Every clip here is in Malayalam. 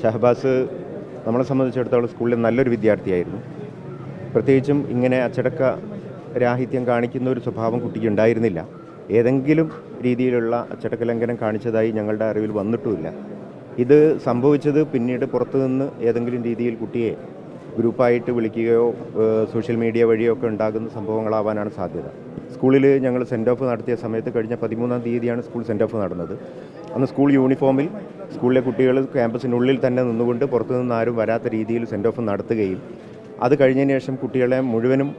ഷഹബാസ് നമ്മളെ സംബന്ധിച്ചിടത്തോളം സ്കൂളിൽ നല്ലൊരു വിദ്യാർത്ഥിയായിരുന്നു. പ്രത്യേകിച്ചും ഇങ്ങനെ അച്ചടക്ക രാഹിത്യം കാണിക്കുന്ന ഒരു സ്വഭാവം കുട്ടിക്ക് ഉണ്ടായിരുന്നില്ല. ഏതെങ്കിലും രീതിയിലുള്ള അച്ചടക്ക ലംഘനം കാണിച്ചതായി ഞങ്ങളുടെ അറിവിൽ വന്നിട്ടുമില്ല. ഇത് സംഭവിച്ചത് പിന്നീട് പുറത്തുനിന്ന് ഏതെങ്കിലും രീതിയിൽ കുട്ടിയെ ഗ്രൂപ്പായിട്ട് വിളിക്കുകയോ സോഷ്യൽ മീഡിയ വഴിയോ ഒക്കെ ഉണ്ടാകുന്ന സംഭവങ്ങളാവാനാണ് സാധ്യത. സ്കൂളിൽ ഞങ്ങൾ സെൻഡ് ഓഫ് നടത്തിയ സമയത്ത് കഴിഞ്ഞ 13-ാം തീയതിയാണ് സ്കൂൾ സെൻഡ് ഓഫ് നടന്നത്. അന്ന് സ്കൂൾ യൂണിഫോമിൽ സ്കൂളിലെ കുട്ടികൾ ക്യാമ്പസിനുള്ളിൽ തന്നെ നിന്നുകൊണ്ട് പുറത്തുനിന്ന് ആരും വരാത്ത രീതിയിൽ സെൻഡ് ഓഫ് നടത്തുകയും അത് കഴിഞ്ഞതിന് ശേഷം കുട്ടികളെ മുഴുവനും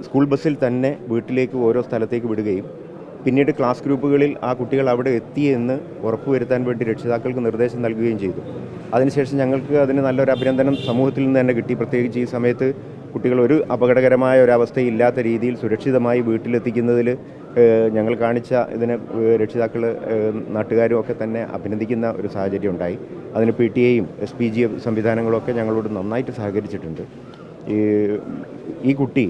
സ്കൂൾ ബസ്സിൽ തന്നെ വീട്ടിലേക്ക് ഓരോ സ്ഥലത്തേക്ക് വിടുകയും പിന്നീട് ക്ലാസ് ഗ്രൂപ്പുകളിൽ ആ കുട്ടികൾ അവിടെ എത്തിയെന്ന് ഉറപ്പുവരുത്താൻ വേണ്ടി രക്ഷിതാക്കൾക്ക് നിർദ്ദേശം നൽകുകയും ചെയ്തു. അതിനുശേഷം ഞങ്ങൾക്ക് അതിന് നല്ലൊരു അഭിനന്ദനം സമൂഹത്തിൽ നിന്ന് തന്നെ കിട്ടി. പ്രത്യേകിച്ച് ഈ സമയത്ത് കുട്ടികൾ ഒരു അപകടകരമായ ഒരവസ്ഥയില്ലാത്ത രീതിയിൽ സുരക്ഷിതമായി വീട്ടിലെത്തിക്കുന്നതിൽ ഞങ്ങൾ കാണിച്ച ഇതിനെ രക്ഷിതാക്കൾ നാട്ടുകാരും ഒക്കെ തന്നെ അഭിനന്ദിക്കുന്ന ഒരു സാഹചര്യം ഉണ്ടായി. അതിന് PTA-യും SPG സംവിധാനങ്ങളൊക്കെ ഞങ്ങളോട് നന്നായിട്ട് സഹകരിച്ചിട്ടുണ്ട്. ഈ കുട്ടി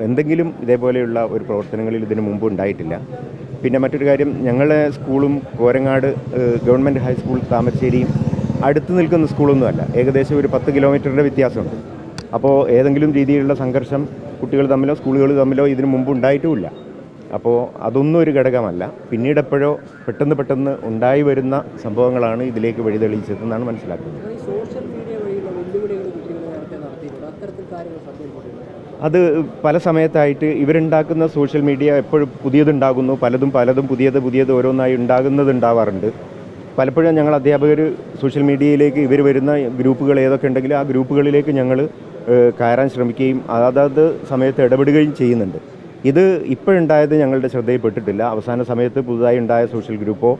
എന്തെങ്കിലും ഇതേപോലെയുള്ള ഒരു പ്രവർത്തനങ്ങളിൽ ഇതിനു മുമ്പ് ഉണ്ടായിട്ടില്ല. പിന്നെ മറ്റൊരു കാര്യം, ഞങ്ങളെ സ്കൂളും കോരങ്ങാട് ഗവൺമെൻറ് ഹൈസ്കൂൾ താമരശ്ശേരിയും അടുത്ത് നിൽക്കുന്ന സ്കൂളൊന്നുമല്ല. ഏകദേശം ഒരു 10 കിലോമീറ്ററിൻ്റെ വ്യത്യാസമുണ്ട്. അപ്പോൾ ഏതെങ്കിലും രീതിയിലുള്ള സംഘർഷം കുട്ടികൾ തമ്മിലോ സ്കൂളുകൾ തമ്മിലോ ഇതിനു മുമ്പ് ഉണ്ടായിട്ടുമില്ല. അപ്പോൾ അതൊന്നും ഒരു ഘടകമല്ല. പിന്നീട് എപ്പോഴോ പെട്ടെന്ന് ഉണ്ടായി വരുന്ന സംഭവങ്ങളാണ് ഇതിലേക്ക് വഴിതെളിയിച്ചതെന്നാണ് മനസ്സിലാക്കുന്നത്. അത് പല സമയത്തായിട്ട് ഇവരുണ്ടാക്കുന്ന സോഷ്യൽ മീഡിയ എപ്പോഴും പുതിയതുണ്ടാകുന്നു. പലതും പുതിയത് ഓരോന്നായി ഉണ്ടാവാറുണ്ട്. പലപ്പോഴും ഞങ്ങൾ അധ്യാപകർ സോഷ്യൽ മീഡിയയിലേക്ക് ഇവർ വരുന്ന ഗ്രൂപ്പുകൾ ഏതൊക്കെ ഉണ്ടെങ്കിലും ആ ഗ്രൂപ്പുകളിലേക്ക് ഞങ്ങൾ കയറാൻ ശ്രമിക്കുകയും അതാത് സമയത്ത് ഇടപെടുകയും ചെയ്യുന്നുണ്ട്. ഇത് ഇപ്പോഴുണ്ടായത് ഞങ്ങളുടെ ശ്രദ്ധയിൽപ്പെട്ടിട്ടില്ല. അവസാന സമയത്ത് പുതുതായി ഉണ്ടായ സോഷ്യൽ ഗ്രൂപ്പോ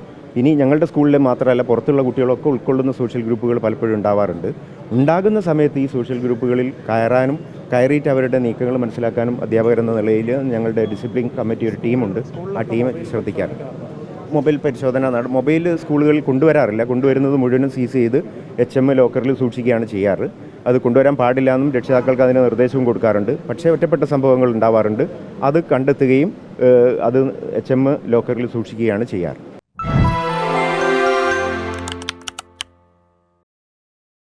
ഇനി ഞങ്ങളുടെ സ്കൂളിലെ മാത്രമല്ല പുറത്തുള്ള കുട്ടികളൊക്കെ ഉൾക്കൊള്ളുന്ന സോഷ്യൽ ഗ്രൂപ്പുകൾ പലപ്പോഴും ഉണ്ടാവാറുണ്ട്. ഉണ്ടാകുന്ന സമയത്ത് ഈ സോഷ്യൽ ഗ്രൂപ്പുകളിൽ കയറിയിട്ട് അവരുടെ നീക്കങ്ങൾ മനസ്സിലാക്കാനും അധ്യാപകരെന്ന നിലയിൽ ഞങ്ങളുടെ ഡിസിപ്ലിൻ കമ്മിറ്റി ഒരു ടീമുണ്ട്. ആ ടീം ശ്രദ്ധിക്കാറുണ്ട്. മൊബൈൽ പരിശോധന മൊബൈൽ സ്കൂളുകളിൽ കൊണ്ടുവരാറില്ല. കൊണ്ടുവരുന്നത് മുഴുവനും സീസ് ചെയ്ത് HM ലോക്കറിൽ സൂക്ഷിക്കുകയാണ് ചെയ്യാറ്. അത് കൊണ്ടുവരാൻ പാടില്ല എന്നും രക്ഷിതാക്കൾക്ക് അതിന് നിർദ്ദേശവും കൊടുക്കാറുണ്ട്. പക്ഷേ ഒറ്റപ്പെട്ട സംഭവങ്ങൾ ഉണ്ടാവാറുണ്ട്. അത് കണ്ടെത്തുകയും അത് HM ലോക്കറിൽ സൂക്ഷിക്കുകയാണ് ചെയ്യാറ്.